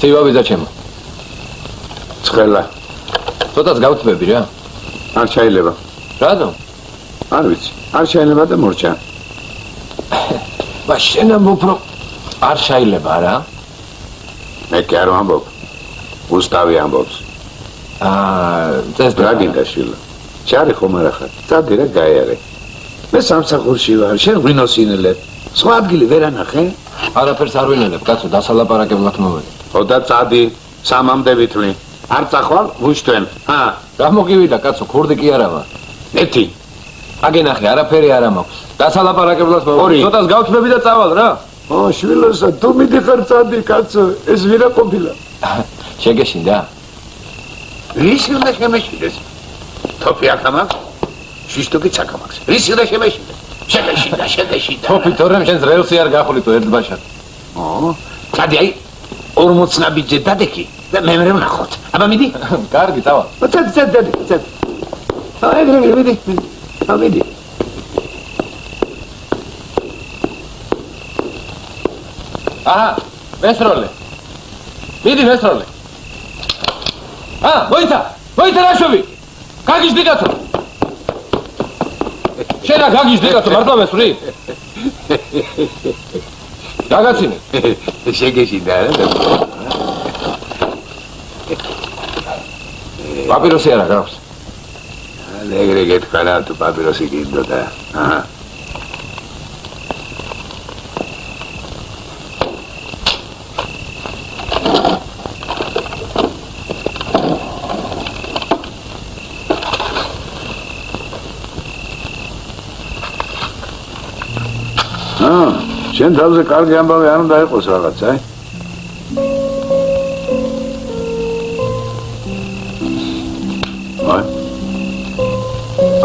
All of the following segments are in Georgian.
ცივავიზა ჩემო. ცხელა. ცოტაც გავწვევი რა. არ შეიძლება. რატომ? არ ვიცი. არ შეიძლება და მორჩა. Ba შენ უფრო არ შეიძლება რა. მე კი არ ვამბობ. უსტავი ამბობს. წეს რა გინდა შვილო? ჩარი ხომ არა ხარ? წადი რა გაიარე. მე სამსახურში ვარ, შენ ღვინოსინელებ. სხვა ადგილი ვერ ანახე? არაფერს არ ვინელებ, კაცო, დასალაპარაკებლად მოვედი. ოდა წადი, სამამდე ვითვლი. არ წახვალ, ვუშტვენ. გამოგივიდა, კაცო, ქურდი კი არა ვარ. ერთი. აგენახე, არაფერი არ მაქვს. დასალაპარაკებლად მოვედი. ცოტას გავწვევი და წავალ რა. შვილოსა, თუ მიდიხარ წადი, კაცო, ეს ვირა ყოფილა. შეგეშინდა? რის უნდა შემეშინდეს? თოფი აქ ამაქვს? შიშტოკიც აქ ამაქვს. რის უნდა შემეშინდეს? შეგეშინდა. თოფი თორემ შენს რელსი არ გახულიტო ერთ ბაშად. წადი აი 40 ნაბიჯზე დადექი და მე ვნახოთ. აბა მიდი? კარგი, წავალ. წადი. ეგრე მიდი. მიდი. აჰა, მესროლე. მიდი მესროლე. მოიცა რაშვები. გაგიჟდი კაცო. შენა გაგიჟდი კაცო, მართლა მესვრი? გაგაცინე. შეგეშინდა რა. პაპიროსი არა გაქვს. ეგრე გეთქვა რა თუ პაპიროსი გინდოდა. შენ თავზე კარგი ამბავი არ უნდა იყოს რაღაც, აი?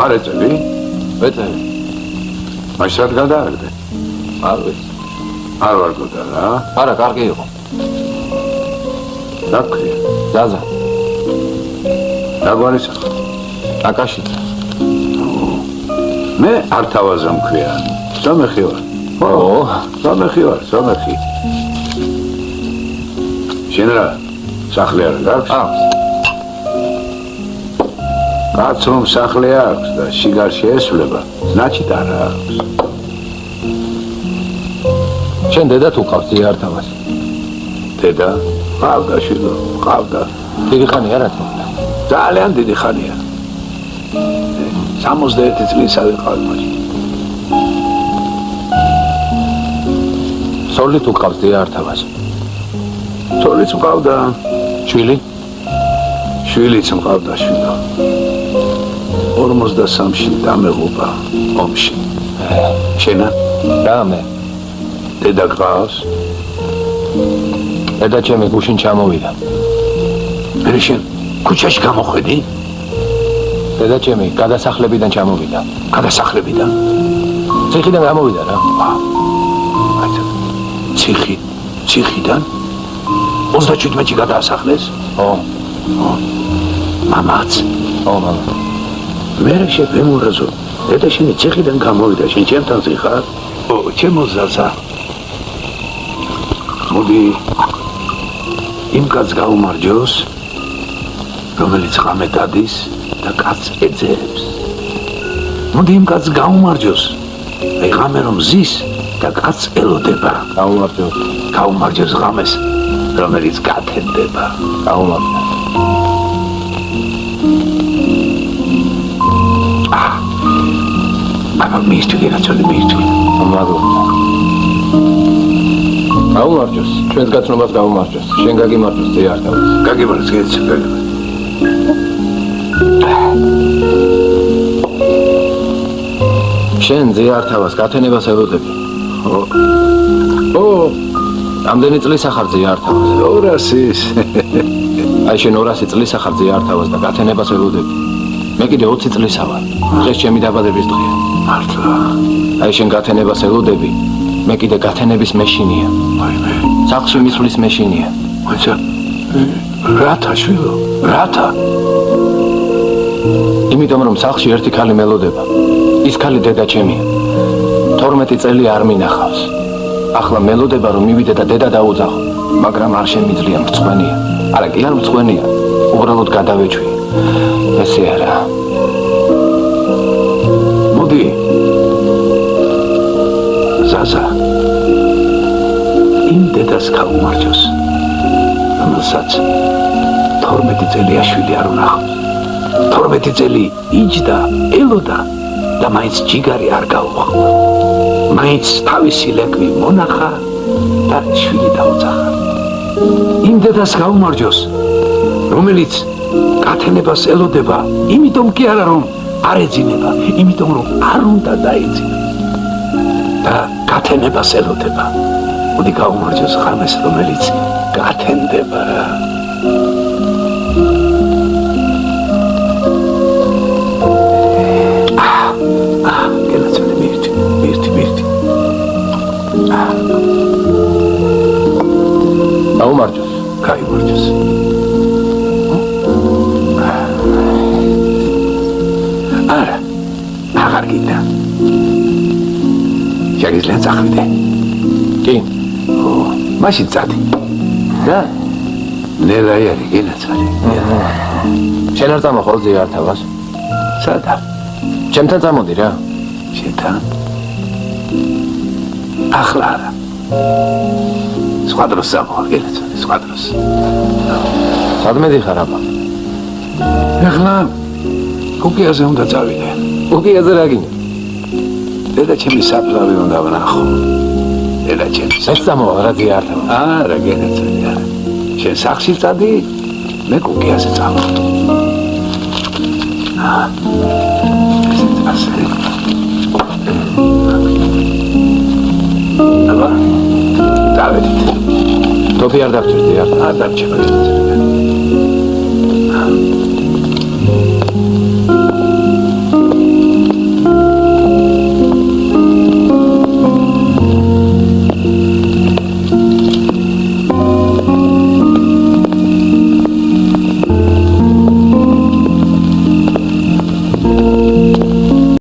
არ ეწევი? ვეწევი. მაშინ რად გადააგდე? არ ვიცი. არ ვარ გოდა რა? არა, კარგი იყო. რა ქვია? ზაზა. რა გვარი სახე? აკაშიძე. მე ართავაზა მქვია. სომეხი ვარ. სომეხი ვარ. შენ რა? სახლი არ გაქვს? აქვს. კაც რომ სახლი აქვს და შიგარში ესვლება, значит არა აქვს. შენ დედა თუ ყავს ზიართავას? დედა? ყავდა შვილო, ყავდა. დიდი ხანია რა თქმა უნდა. ძალიან დიდი ხანია. 61 წლისა ვიყავ მაშინ. სოლი თუ ყავს ზიართავას? სოლიც მყავდა. შვილი? შვილიც მყავდა შვილო. 43-ში დამეღუპა ომში. შენა? რა მე? დედა ყავს? დედა ჩემი გუშინ ჩამოვიდა. მე შენ ქუჩაში გამოხედი? დედა ჩემი გადასახლებიდან ჩამოვიდა. გადასახლებიდან? ციხიდან გამოვიდა რა. ციხიდან? 37-ში გადაასახლეს? მამაც? მამა. მე შეფემურაზო. დედა შენი ციხიდან გამოვიდა, შენ ჩემთან ხარ? ჩემო ზაზა. მოდი იმ კაცს გაუმარჯოს, რომელიც ღამე დადის და კაცს ეძებს. მოდი იმ კაცს გაუმარჯოს, აი ღამე რომ ზის და კაცს ელოდება. გაუმარჯოს ღამეს, რომელიც გათენდება. გაუმარჯოს. აბა მისთვის რაცოდი მისთვის. მადლობა. გაუმარჯოს, ჩვენს გაცნობას გაუმარჯოს. შენ გაგიმარჯოს ზიართავას. გაგიმარჯოს, გაგიმარჯოს. შენ ზიართავას გათენებას ელოდები. რამდენი წლის ახარ ზიართავას? 200-ის. აი შენ 200 წლის ახარ ზიართავას და გათენებას ელოდები. მე კიდე 20 წლისა ვარ. დღეს ჩემი დაბადების დღეა. მართლა. აი შენ გათენებას ელოდები. მე კიდე გათენების მეშინია. ვაიმე. სახლში მისვლის მეშინია. მოიცა. რათა შვილო? რათა? იმიტომ რომ სახლში ერთი ქალი მელოდება. ის ქალი დედა ჩემია. 12 წელი არ მინახავს. ახლა მელოდება რომ მივიდე და დედა დაუძახო. მაგრამ არ შემიძლია მრცხვენია. არა, კი არ მრცხვენია. უბრალოდ გადავეჩვი. ესე არა. მოდი. ზაზა. იმ დედას გაუმარჯოს. რომელსაც 12 წელია შვილი არ უნახავს. 12 წელი იჯდა, ელოდა და მაინც ჯიგარი არ გაუხდა. მაინც თავისი ლეკვი მონახა და შვილი დაუძახა. იმ დედას გაუმარჯოს, რომელიც გათენებას ელოდება, იმიტომ კი არა რომ არ ეძინება, იმიტომ რომ არ უნდა დაეძინა. და გათენებას ელოდება. მოდი გაუმარჯოს ღამეს, რომელიც გათენდება რა. გენაცვალე მირთი. გაუმარჯოს. გაიმარჯოს. არა, აღარ გინდა. შეგიძლია წახვიდე. კი. მაშინ წადი. და ნელაი არის გენაცვალე. შენ არ წამოხვალ ზიართავს? სადა? ჩემთან წამოდი რა. შენთან? ახლა არა. სხვა დროს წამოვა, გენაცვალე, სხვა დროს. სადმე დიხარ აბა? ახლა კუკიაზე უნდა წავიდე. კუკიაზე რა გინდა? დედა ჩემი საფლავი უნდა ვნახო. დედა ჩემი. ეს წამოვა რა ზიართავს? არა, გენაცვალე, არა. შენ სახლში წადი, მე კუკიაზე წავალ. აბა, დავედით. თოფი არ დაგჭირდი არ? არ დარჩება.